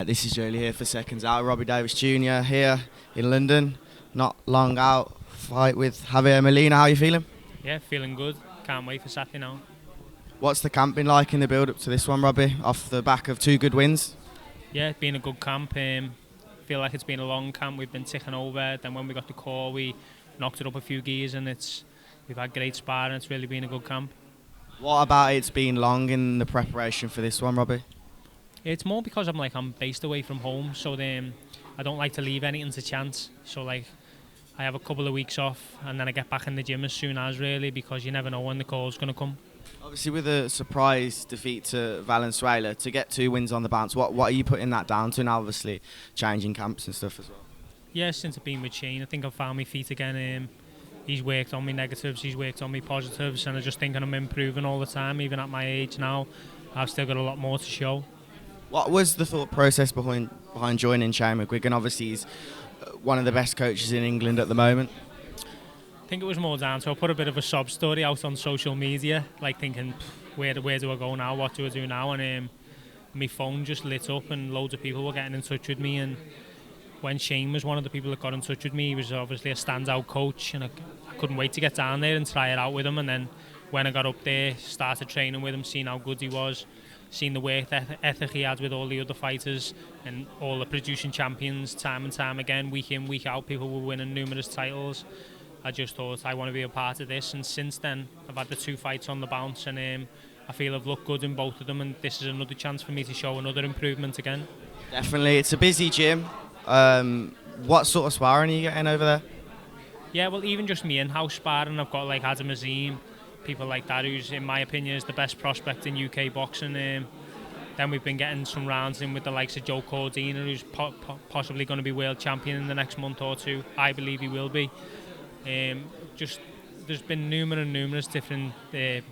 This is Joe Leigh here for SecondsOut. Robbie Davies Junior here in London. Not long out, fight with Javier Molina. How are you feeling? Yeah, feeling good. Can't wait for Saturday now. What's the camp been like in the build-up to this one, Robbie, off the back of 2 good wins? Yeah, it's been a good camp. Feel like it's been a long camp. We've been ticking over. Then when we got the call, we knocked it up a few gears, and we've had great sparring. It's really been a good camp. What about it's been long in the preparation for this one, Robbie? It's more because I'm based away from home, so I don't like to leave anything to chance. So I have a couple of weeks off, and then I get back in the gym as soon as, really, because you never know when the call's going to come. Obviously, with a surprise defeat to Valenzuela, to get 2 wins on the bounce, what are you putting that down to now, obviously, changing camps and stuff as well? Yeah, since I've been with Shane, I think I've found my feet again. He's worked on me negatives, he's worked on me positives, and I just think I'm improving all the time. Even at my age now, I've still got a lot more to show. What was the thought process behind joining Shane McGuigan? Obviously, he's one of the best coaches in England at the moment. I think it was more down to I put a bit of a sob story out on social media, like thinking, where do I go now? What do I do now? And my phone just lit up, and loads of people were getting in touch with me. And when Shane was one of the people that got in touch with me, he was obviously a standout coach, and I couldn't wait to get down there and try it out with him. And then when I got up there, started training with him, seeing how good he was, seeing the work ethic he had with all the other fighters and all the producing champions, time and time again, week in, week out, people were winning numerous titles. I just thought I want to be a part of this, and since then I've had the 2 fights on the bounce, and I feel I've looked good in both of them, and this is another chance for me to show another improvement again. Definitely, it's a busy gym. What sort of sparring are you getting over there? Yeah, well, even just me in-house sparring, I've got like Adam Azim, people like that, who's in my opinion is the best prospect in UK boxing. Then we've been getting some rounds in with the likes of Joe Cordina, who's possibly going to be world champion in the next month or 2. I believe he will be. There's been numerous different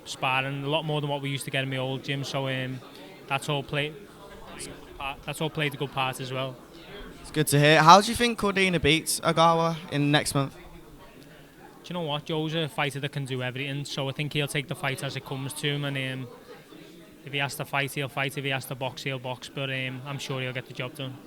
sparring, a lot more than what we used to get in my old gym. So that's all played a good part as well. It's good to hear. How do you think Cordina beats Ogawa in next month? Do you know what? Joe's a fighter that can do everything, so I think he'll take the fight as it comes to him, and if he has to fight, he'll fight. If he has to box, he'll box, but I'm sure he'll get the job done.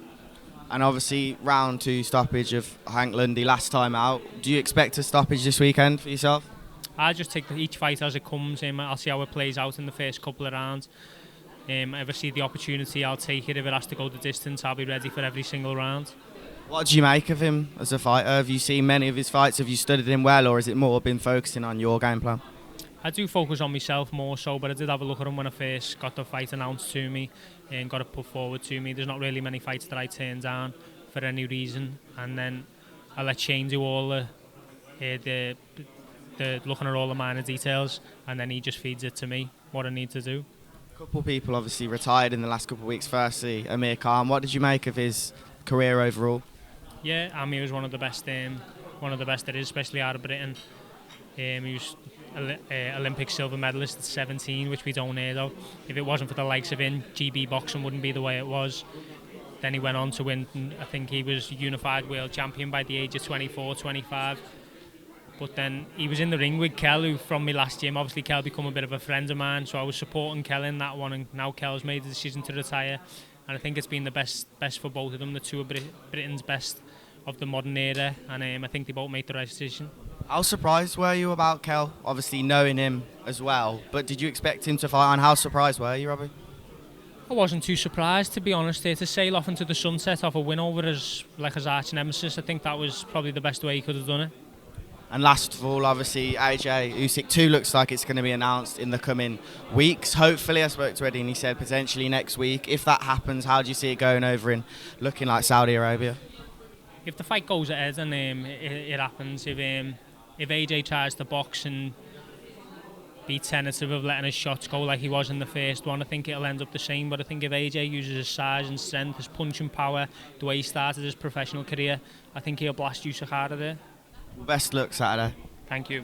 And obviously, round 2 stoppage of Hank Lundy last time out. Do you expect a stoppage this weekend for yourself? I just take each fight as it comes. I'll see how it plays out in the first couple of rounds. If I see the opportunity, I'll take it. If it has to go the distance, I'll be ready for every single round. What do you make of him as a fighter? Have you seen many of his fights? Have you studied him well, or has it more been focusing on your game plan? I do focus on myself more so, but I did have a look at him when I first got the fight announced to me and got it put forward to me. There's not really many fights that I turn down for any reason, and then I let Shane do all the looking at all the minor details, and then he just feeds it to me what I need to do. A couple of people obviously retired in the last couple of weeks. Firstly, Amir Khan. What did you make of his career overall? Yeah, Amir was one of the best there is, especially out of Britain. He was Olympic silver medalist at 17, which we don't hear though. If it wasn't for the likes of him, GB boxing wouldn't be the way it was. Then he went on to win, I think he was unified world champion by the age of 24, 25. But then he was in the ring with Kel, who from me last gym, obviously Kel become a bit of a friend of mine, so I was supporting Kel in that one, and now Kel's made the decision to retire. And I think it's been the best for both of them, the 2 of Britain's best of the modern era, and I think they both made the right decision. How surprised were you about Kel? Obviously knowing him as well, but did you expect him to fight, and how surprised were you, Robbie? I wasn't too surprised, to be honest. To sail off into the sunset off a win over his arch nemesis, I think that was probably the best way he could have done it. And last of all, obviously, Usyk 2 looks like it's going to be announced in the coming weeks. Hopefully, I spoke to Eddie and he said potentially next week. If that happens, how do you see it going over in looking like Saudi Arabia? If the fight goes ahead and it happens, if AJ tries to box and be tentative of letting his shots go like he was in the first one, I think it'll end up the same. But I think if AJ uses his size and strength, his punching power, the way he started his professional career, I think he'll blast Usyk out of there. Well, best luck Saturday. Thank you.